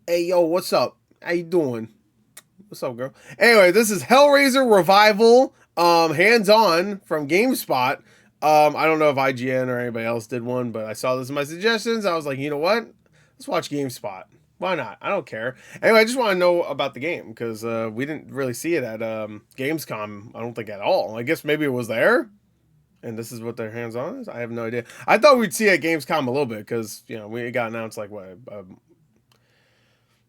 Hey, yo, what's up? How you doing? What's up, girl? Anyway, this is Hellraiser Revival, hands-on from GameSpot. I don't know if IGN or anybody else did one, but I saw this in my suggestions. I was like, you know what? Let's watch GameSpot. Why not? I don't care. Anyway, I just want to know about the game because we didn't really see it at Gamescom. I don't think at all. I guess maybe it was there, and this is what their hands-on is. I have no idea. I thought we'd see it at Gamescom a little bit because we got announced like what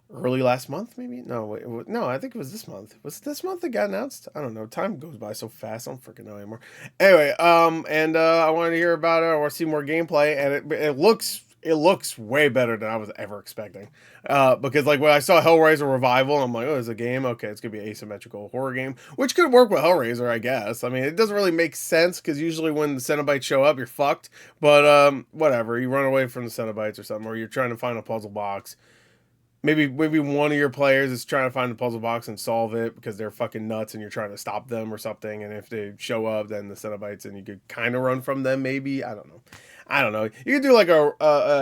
early last month, maybe. No, wait, no, I think it was this month. Was it this month it got announced? I don't know. Time goes by so fast. I don't freaking know anymore. Anyway, and I wanted to hear about it. I want to see more gameplay, and it looks way better than I was ever expecting. Because like when I saw Hellraiser Revival, I'm like, oh, it's a game. Okay, it's gonna be an asymmetrical horror game, which could work with Hellraiser, I guess. I mean, it doesn't really make sense because usually when the Cenobites show up, you're fucked. But whatever, you run away from the Cenobites or something, or you're trying to find a puzzle box. Maybe one of your players is trying to find the puzzle box and solve it because they're fucking nuts and you're trying to stop them or something. And if they show up, then the Cenobites and you could kind of run from them. Maybe I don't know. I don't know. You could do like a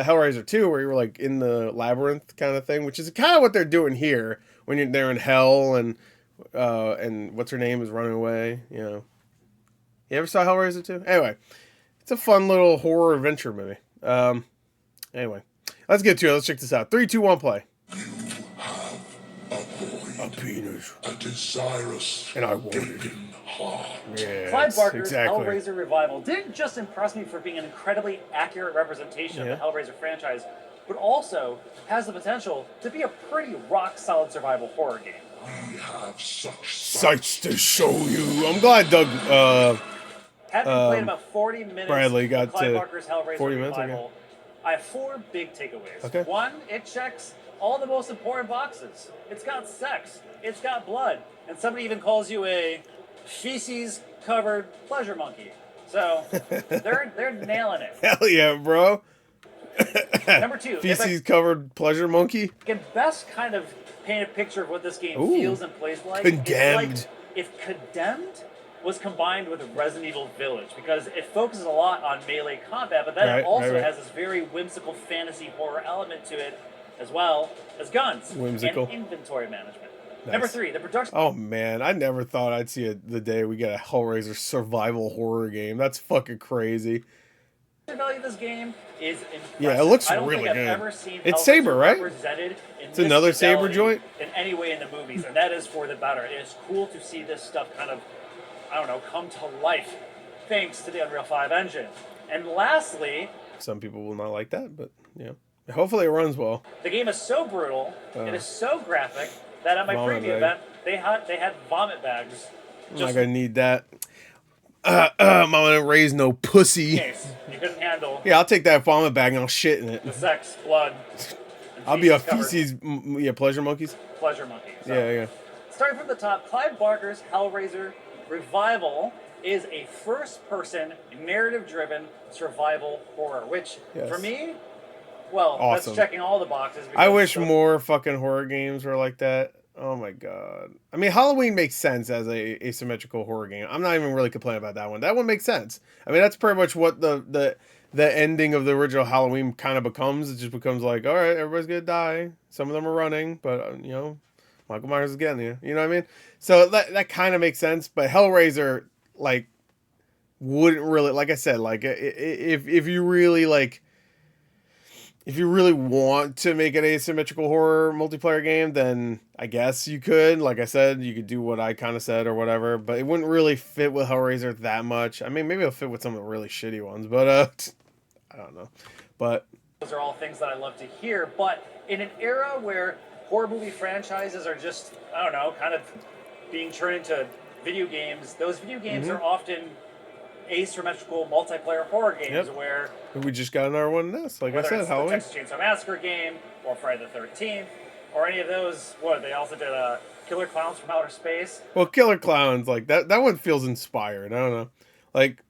Hellraiser 2 where you were like in the labyrinth kind of thing, which is kind of what they're doing here when they're in hell and what's her name is running away. You ever saw Hellraiser 2? Anyway, it's a fun little horror adventure movie. Anyway, let's get to it. Let's check this out. 3, 2, 1, play. A penis. A desirous And I wanted it. heart. Yeah, Clive Barker's exactly. Hellraiser Revival didn't just impress me for being an incredibly accurate representation of the Hellraiser franchise, but also has the potential to be a pretty rock-solid survival horror game. We have such Sights to show you. I'm glad Doug Having played about 40 minutes Bradley got of Clive to Barker's Hellraiser 40 minutes, Revival, I have 4 big takeaways. Okay. 1, it checks all the most important boxes. It's got sex, it's got blood, and somebody even calls you a feces-covered pleasure monkey. So they're nailing it. Hell yeah, bro. Number 2, Feces covered pleasure monkey. can best kind of paint a picture of what this game Ooh. feels and plays like. Condemned. It's like if Condemned was combined with Resident Evil Village, because it focuses a lot on melee combat, but then it also has this very whimsical fantasy horror element to it, as well as guns Whimsical. and inventory management. Nice. Number 3, the production Oh man, I never thought I'd see the day we get a Hellraiser survival horror game. That's fucking crazy. value of this game is impressive. Yeah, it looks I don't really think good. I've ever seen It's Hellraiser Saber, right? represented in It's this another Saber fidelity joint? in any way in the movies, and that is for the better. It is cool to see this stuff kind of, I don't know, come to life thanks to the Unreal 5 engine. And lastly, Some people will not like that, but hopefully it runs well. the game is so brutal, it is so graphic, that at my Vomit preview bag. event, they had vomit bags. I'm not gonna need that. I'm gonna raise no pussy. In case you couldn't handle Yeah, I'll take that vomit bag and I'll shit in it. the sex, blood, and I'll be a feces-covered feces, pleasure monkeys. pleasure monkey. So, Yeah. starting from the top, Clive Barker's Hellraiser Revival is a first-person, narrative-driven survival horror, which, Yes. for me, well, Awesome. that's checking all the boxes. I because wish the- more fucking horror games were like that. Oh my god. I mean, Halloween makes sense as a asymmetrical horror game. I'm not even really complaining about that one. That one makes sense. I mean, that's pretty much what the ending of the original Halloween kind of becomes. It just becomes like, all right, everybody's gonna die. Some of them are running, but Michael Myers is getting you. You know what I mean? So that kind of makes sense. But Hellraiser, like, wouldn't really, like I said, like if you really like. If you really want to make an asymmetrical horror multiplayer game, then I guess you could. Like I said, you could do what I kind of said or whatever, but it wouldn't really fit with Hellraiser that much. I mean, maybe it'll fit with some of the really shitty ones, but I don't know. But Those are all things that I love to hear, but in an era where horror movie franchises are just, I don't know, kind of being turned into video games, those video games are often asymmetrical multiplayer horror games where we just got another one in this. Like I whether said, it's the Halloween. Texas Chainsaw Massacre game or Friday the 13th or any of those. What, they also did Killer Clowns from Outer Space. Well, Killer Clowns, like that one feels inspired. I don't know. Like,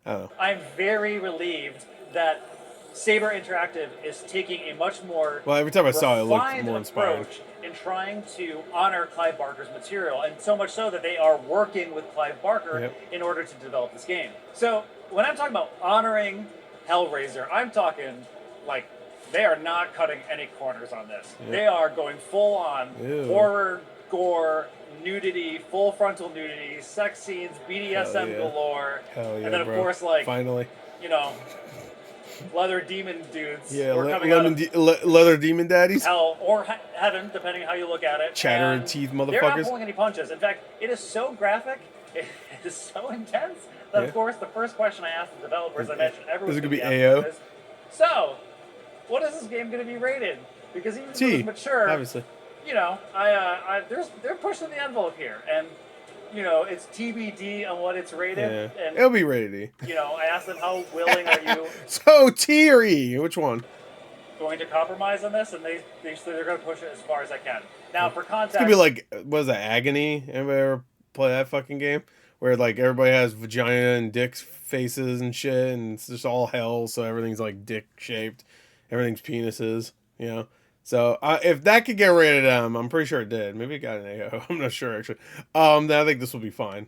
I don't know. I'm very relieved that Saber Interactive is taking a much more Well, every time I saw it, it looked refined more inspired. approach in trying to honor Clive Barker's material, and so much so that they are working with Clive Barker in order to develop this game. So when I'm talking about honoring Hellraiser, I'm talking like they are not cutting any corners on this. Yep. They are going full on horror, gore, nudity, full frontal nudity, sex scenes, BDSM galore. Hell yeah, and then of bro. course, like, finally, you know, leather demon dudes. yeah, who are coming out of leather demon daddies, hell or heaven, depending on how you look at it. chattering And teeth they're not motherfuckers. pulling any punches. In fact, it is so graphic, it is so intense that of course the first question I asked the developers, I mentioned everyone's Is it gonna be asking AO? is, so, what is this game going to be rated? Because even though it's mature, obviously. you know, they're pushing the envelope here, and you know, it's TBD on what it's rated. Yeah. And It'll be rated. you know, I asked them how willing are you So T or E? Which one? going to compromise on this, and they say they're going to push it as far as I can. Now, for context, It's gonna be like, what is that, Agony? Anybody ever play that fucking game? Where like everybody has vagina and dick faces and shit, and it's just all hell, so everything's like dick shaped. Everything's penises, you know? So if that could get rated M, I'm pretty sure it did. Maybe it got an AO. I'm not sure, actually. Then I think this will be fine.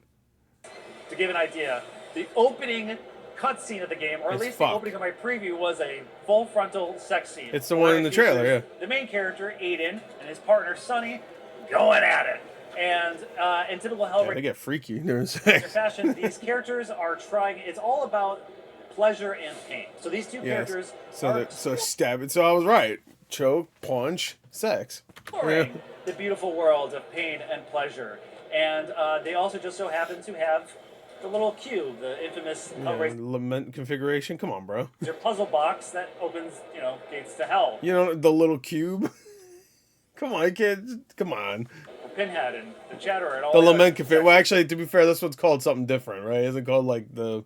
to give an idea, the opening cutscene of the game, or at It's least fucked. the opening of my preview, was a full frontal sex scene. It's the where one in it the trailer, features yeah. The main character, Aiden, and his partner, Sonny, going at it. And in typical Yeah, Hellraiser they get freaky. There's sex. fashion, these characters are trying, it's all about pleasure and pain. So these two characters are So stab it. So I was right. Choke, punch, sex. exploring the beautiful world of pain and pleasure. And they also just so happen to have the little cube, the infamous Hellraiser Lament configuration. Come on, bro. puzzle box that opens, you know, gates to hell. You know the little cube. Come on, kids. Come on. For Pinhead and the Chatterer and all The the lament other configuration. Well, actually, to be fair, this one's called something different, right? Isn't it called like the?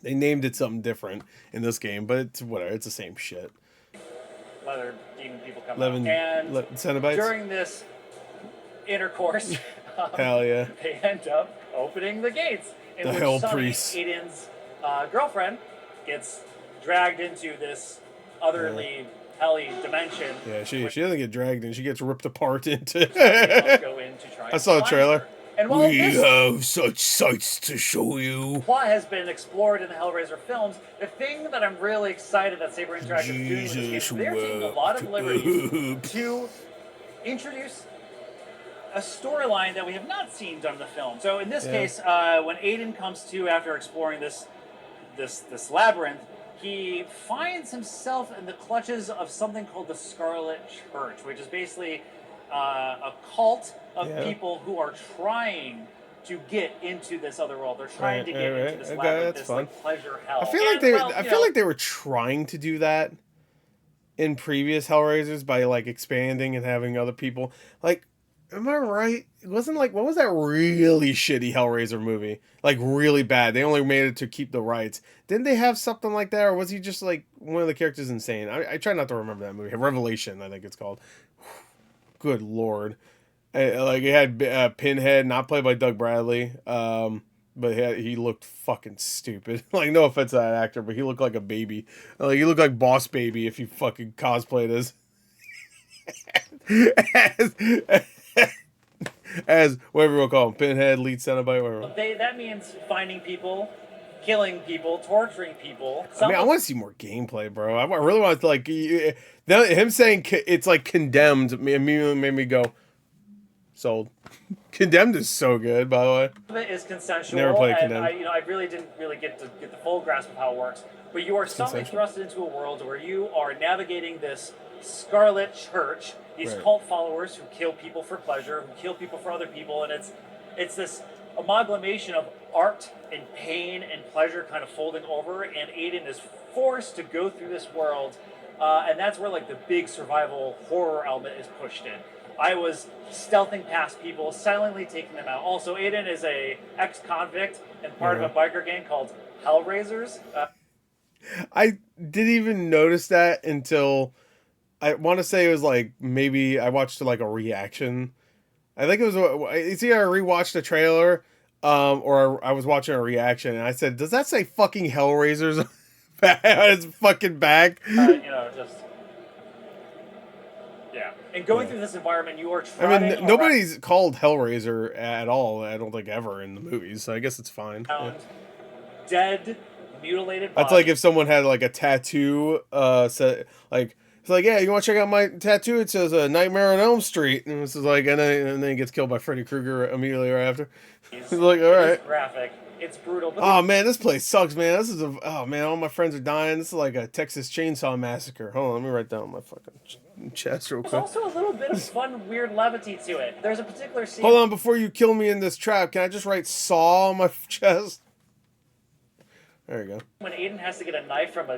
They named it something different in this game, but it's whatever. It's the same shit. leather demon people come 11 out. And Cenobites. during this intercourse, Hell yeah. they end up opening the gates. In The which Hell Sonny, Priests. Aiden's girlfriend, gets dragged into this otherly, helly dimension. Yeah, she doesn't get dragged in. She gets ripped apart into. Must go in to try I saw and the find trailer. her. And while this have such sights to show you. plot has been explored in the Hellraiser films, the thing that I'm really excited that Saber Interactive is doing with this game is they're taking a lot of liberties to introduce a storyline that we have not seen done in the film. So in this case, when Aiden comes to after exploring this labyrinth, he finds himself in the clutches of something called the Scarlet Church, which is basically a cult of people who are trying to get into this other world. They're trying to get into this labyrinth, this like pleasure hell. I feel like they were trying to do that in previous Hellraisers by like expanding and having other people. Like, am I right? It wasn't like, what was that really shitty Hellraiser movie? Like really bad. They only made it to keep the rights. Didn't they have something like that, or was he just like one of the characters insane? I try not to remember that movie. Revelation, I think it's called. Good lord. Like it had Pinhead, not played by Doug Bradley, but he looked fucking stupid. Like no offense to that actor, but he looked like a baby. Like he looked like Boss Baby if you fucking cosplayed as whatever we'll call him, Pinhead, lead Cenobite, whatever. That means finding people, killing people, torturing people. I mean, I want to see more gameplay, bro. I really want to like him saying it's like Condemned immediately made me go sold. Condemned is so good, by the way. Some of it is consensual, Never played and Condemned. I really didn't get the full grasp of how it works. But you are suddenly thrust into a world where you are navigating this Scarlet Church, these cult followers who kill people for pleasure, who kill people for other people, and it's this amalgamation of art and pain and pleasure kind of folding over, and Aiden is forced to go through this world, and that's where like the big survival horror element is pushed in. I was stealthing past people, silently taking them out. Also, Aiden is a ex-convict and part of a biker gang called Hellraisers. I didn't even notice that until I want to say it was like maybe I watched like a reaction. I think it was it's either I rewatched the trailer or I was watching a reaction and I said, "Does that say fucking Hellraisers on its fucking back?" Just yeah. And going through this environment, you are I trying. mean, nobody's called Hellraiser at all. I don't think ever in the movies, so I guess it's fine. Dead mutilated body. That's like if someone had like a tattoo, set like it's like, yeah, you want to check out my tattoo? It says a Nightmare on Elm Street, and this is like, and then he gets killed by Freddy Krueger immediately right after. He's like, all right, it's graphic, it's brutal. But oh man, this place sucks, man. This is oh man, all my friends are dying. This is like a Texas Chainsaw Massacre. Hold on, let me write down my fucking chest real there's quick. also a little bit of fun, weird levity to it. There's a particular scene. Hold on, before you kill me in this trap, can I just write Saw on my chest? There you go. When Aiden has to get a knife from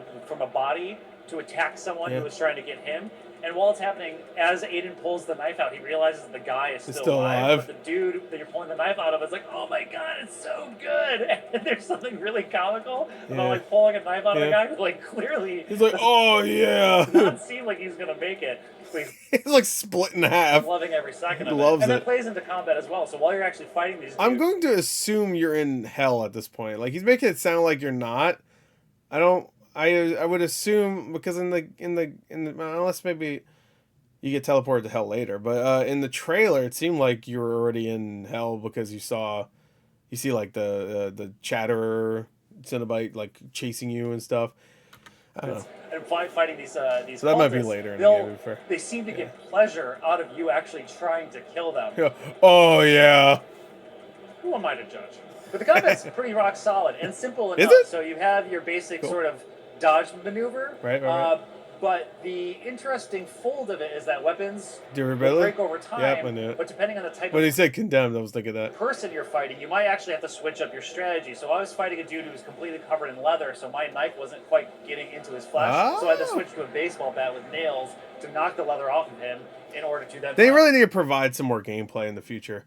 a body to attack someone Yeah. who was trying to get him, and while it's happening, as Aiden pulls the knife out, he realizes the guy is still alive. But the dude that you're pulling the knife out of is like, oh my god, it's so good. And there's something really comical about like pulling a knife out of a guy who like clearly He's like, oh yeah. does not seem like he's gonna make it. But He's like split in half. loving every second of Loves it. And it. it plays into combat as well. So while you're actually fighting these I'm dudes, going to assume you're in hell at this point. Like he's making it sound like you're not. I would assume because in the unless maybe you get teleported to hell later, but in the trailer it seemed like you were already in hell because you see like the Chatterer Cenobite like chasing you and stuff. I don't know. and fighting these So that might be cultists, later in the game, to be fair. they seem to get pleasure out of you actually trying to kill them. Yeah. Oh yeah. Who am I to judge? But the combat's pretty rock solid and simple Is enough. it? So you have your basic Cool. sort of dodge maneuver. Right. But the interesting fold of it is that weapons will Durability? break over time. Yep, I knew it. But depending on the type When he of said condemned, I was thinking that. person you're fighting, you might actually have to switch up your strategy. So I was fighting a dude who was completely covered in leather, so my knife wasn't quite getting into his flesh. So I had to Oh. switch to a baseball bat with nails to knock the leather off of him in order to then. They really need to provide some more gameplay in the future.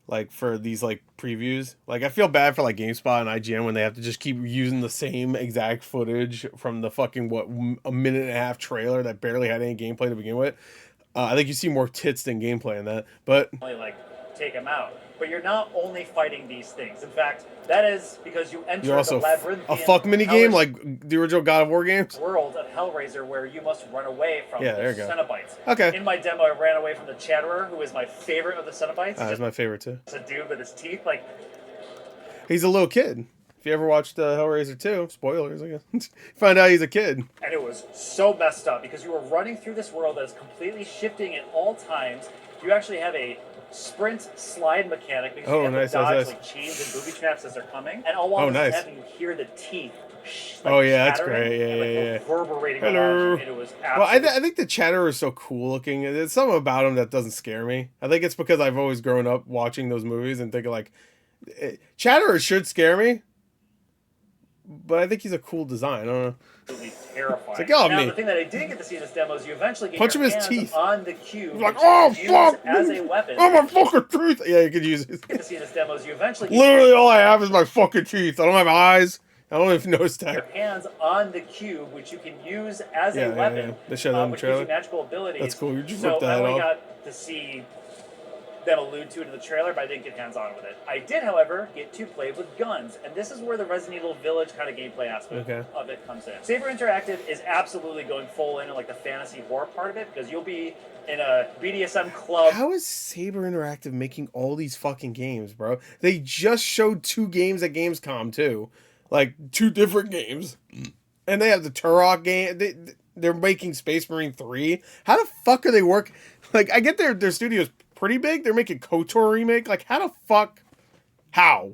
Like for these like previews. Like I feel bad for like GameSpot and IGN when they have to just keep using the same exact footage from the fucking a minute and a half trailer that barely had any gameplay to begin with. I think you see more tits than gameplay in that. But Only like take him out. But you're not only fighting these things. In fact, that is because you enter you're also the labyrinthian a fuck mini game hellish like the original God of War games. world of Hellraiser where you must run away from Yeah, the there you go. Cenobites. Okay. In my demo, I ran away from the Chatterer, who is my favorite of the Cenobites. That's my favorite too. Just a dude with his teeth. Like, He's a little kid. If you ever watched Hellraiser 2, spoilers, I guess, find out he's a kid. and it was so messed up because you were running through this world that is completely shifting at all times. You actually have a sprint slide mechanic because Oh, you have nice, to dodge nice. like chains and booby traps as they're coming. And all while Oh, this is nice. happening, you hear the teeth. Oh, yeah, that's chattering great. Yeah, and, like, yeah, yeah. reverberating Hello. around you, and it was Well, absolutely I think the Chatterer is so cool looking. There's something about him that doesn't scare me. I think it's because I've always grown up watching those movies and thinking like, Chatterer should scare me, but I think he's a cool design. I don't know. absolutely terrifying. It's like, oh, now, me. the thing that I did get to see in this demo is you eventually get Punch your him in his hands teeth. on the cube, Like, which you oh can use fuck! as a weapon. Oh my fucking teeth! Yeah, you could use it. Get to see in this demo is you eventually get Literally, all I have is my fucking teeth. I don't have eyes. I don't know if you noticed your that. hands on the cube, which you can use as Yeah, a yeah, weapon, yeah. They showed that in the which gives you trailer. magical abilities. That's cool. You just so ripped the I head only off. got to see them allude to it in the trailer, but I didn't get hands-on with it. I did, however, get to play with guns, and this is where the Resident Evil Village kind of gameplay aspect of it comes in. Saber Interactive is absolutely going full in on like the fantasy horror part of it, because you'll be in a BDSM club. How is Saber Interactive making all these fucking games, bro? They just showed 2 games at Gamescom too, like 2 different games, and they have the Turok game. They're making Space Marine 3. How the fuck are they work? Like, I get their studio's pretty big. They're making KOTOR remake. Like, how the fuck? How?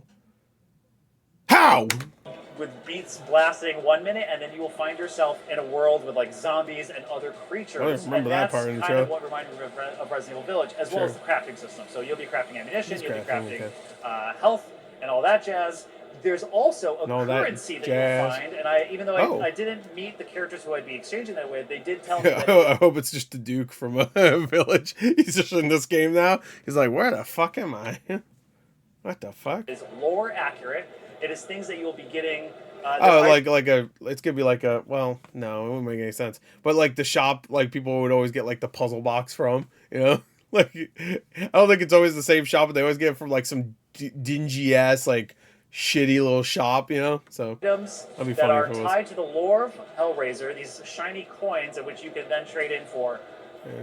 With beats blasting 1 minute, and then you will find yourself in a world with like zombies and other creatures. I don't remember and that that's part in the kind of trailer. what reminded me of Resident Evil Village, as well as the crafting system. So you'll be crafting ammunition, It's you'll be crafting, crafting health, and all that jazz. There's also a And all that currency that jazz. you'll find, and even though Oh. I didn't meet the characters who I'd be exchanging that with, they did tell me that I hope it's just the Duke from Village. He's just in this game now. He's like, where the fuck am I? What the fuck? it is lore accurate. It is things that you will be getting. Oh, it's gonna be like a, well, no, it wouldn't make any sense. But like the shop, like people would always get like the puzzle box from, you know? Like, I don't think it's always the same shop, but they always get it from like some dingy ass, like shitty little shop, you know? So items that'd be that funny are if it was. tied to the lore of Hellraiser, these shiny coins in which you can then trade in for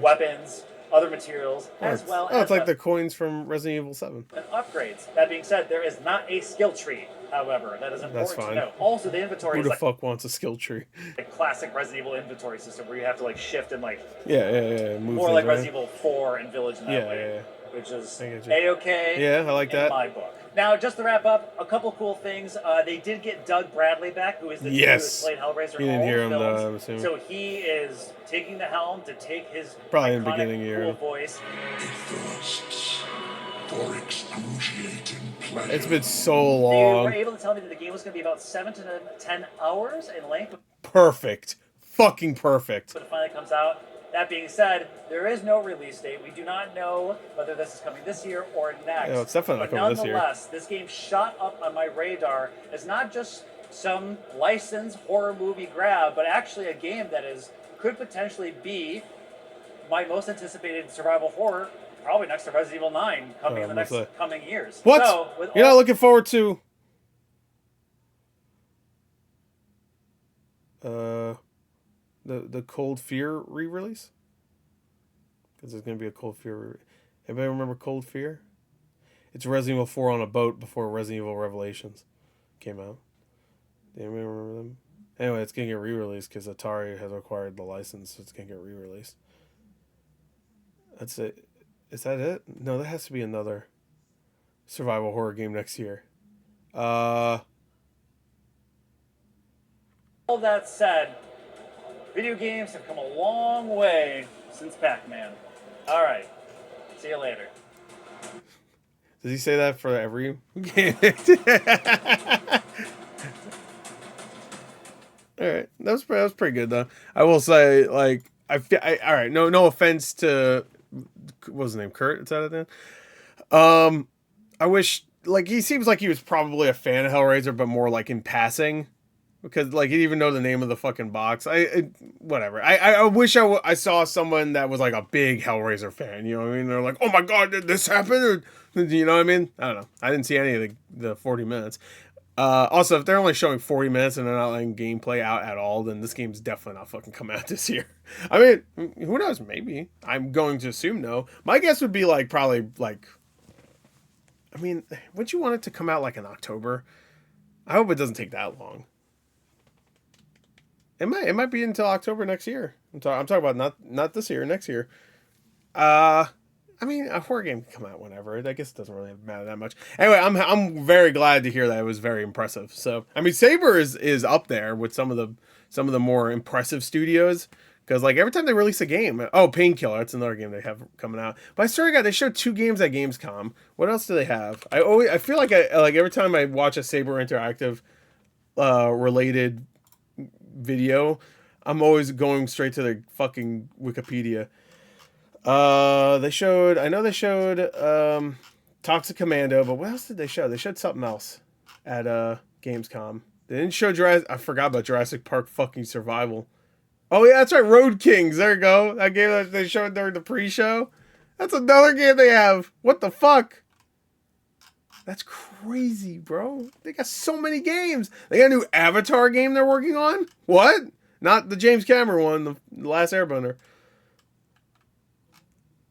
weapons, other materials, as well Oh, as it's like the coins from Resident Evil 7. upgrades. That being said, there is not a skill tree. However, that is That's important to fine. know. Also, the inventory Who is the like fuck wants a skill tree? a classic Resident Evil inventory system where you have to like shift and like Yeah. Move more things like around. Resident Evil 4 and Village in that way, Yeah. which is I get you. A-okay Yeah, I like in that. my book. Now, just to wrap up, a couple cool things. They did get Doug Bradley back, who is the dude who Yes. played Hellraiser You in didn't all hear the him films. though, I'm assuming. So he is taking the helm to take his Probably in the iconic, beginning you heard cool him. voice. It thirsts for excruciating pleasure. It's been so They were long. able to tell me that the game was going to be about 7 to 10 hours in length. Perfect. Fucking perfect. When it finally comes out. That being said, there is no release date. We do not know whether this is coming this year or next. Yeah, it's definitely not but coming this year. nonetheless, this game shot up on my radar as not just some licensed horror movie grab, but actually a game that could potentially be my most anticipated survival horror, probably next to Resident Evil 9, coming in the next coming years. What? So, You're not looking forward to the Cold Fear re-release? Because there's gonna be a Cold Fear. Anybody remember Cold Fear? It's Resident Evil 4 on a boat before Resident Evil Revelations came out. Do anybody remember them? Anyway, it's gonna get re-released because Atari has acquired the license, so it's gonna get re-released. That's it. Is that it? No, there has to be another survival horror game next year. all that said, video games have come a long way since Pac-Man. All right. See you later. Does he say that for every game? All right, that was pretty good though. I will say, like, all right. No offense to what was his name, Kurt. Is that it then? I wish, like, he seems like he was probably a fan of Hellraiser, but more like in passing. Because, like, he didn't even know the name of the fucking box. Whatever. I wish I saw someone that was, like, a big Hellraiser fan. You know what I mean? They're like, oh my god, did this happen? Or, you know what I mean? I don't know. I didn't see any of the 40 minutes. Also, if they're only showing 40 minutes and they're not letting gameplay out at all, then this game's definitely not fucking coming out this year. I mean, who knows? Maybe. I'm going to assume no. My guess would be, like, probably, like... I mean, wouldn't you want it to come out, like, in October? I hope it doesn't take that long. It might be until October next year. I'm talking about not this year, next year. I mean, a horror game can come out whenever. I guess it doesn't really matter that much. Anyway, I'm very glad to hear that it was very impressive. So, I mean, Saber is up there with some of the more impressive studios. Because, like, every time they release a game... Oh, Painkiller. That's another game they have coming out. But I swear to God, they showed 2 games at Gamescom. What else do they have? I feel like every time I watch a Saber Interactive related video, I'm always going straight to the fucking Wikipedia. I know they showed Toxic Commando, but what else did they show? They showed something else at Gamescom. They didn't show I forgot about Jurassic Park fucking Survival. Oh yeah, that's right, Road Kings. There you go. That game that they showed during the pre-show. That's another game they have. What the fuck? That's crazy, bro. They got so many games. They got a new Avatar game they're working on? What? Not the James Cameron one, the Last Airbender.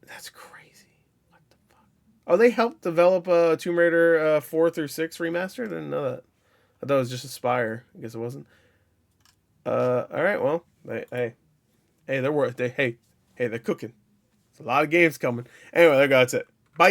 That's crazy. What the fuck? Oh, they helped develop Tomb Raider 4 through 6 remastered? I didn't know that. I thought it was just a Spire. I guess it wasn't. Alright, well, hey, they're they're cooking. There's a lot of games coming. Anyway, there you go. That's it. Bye.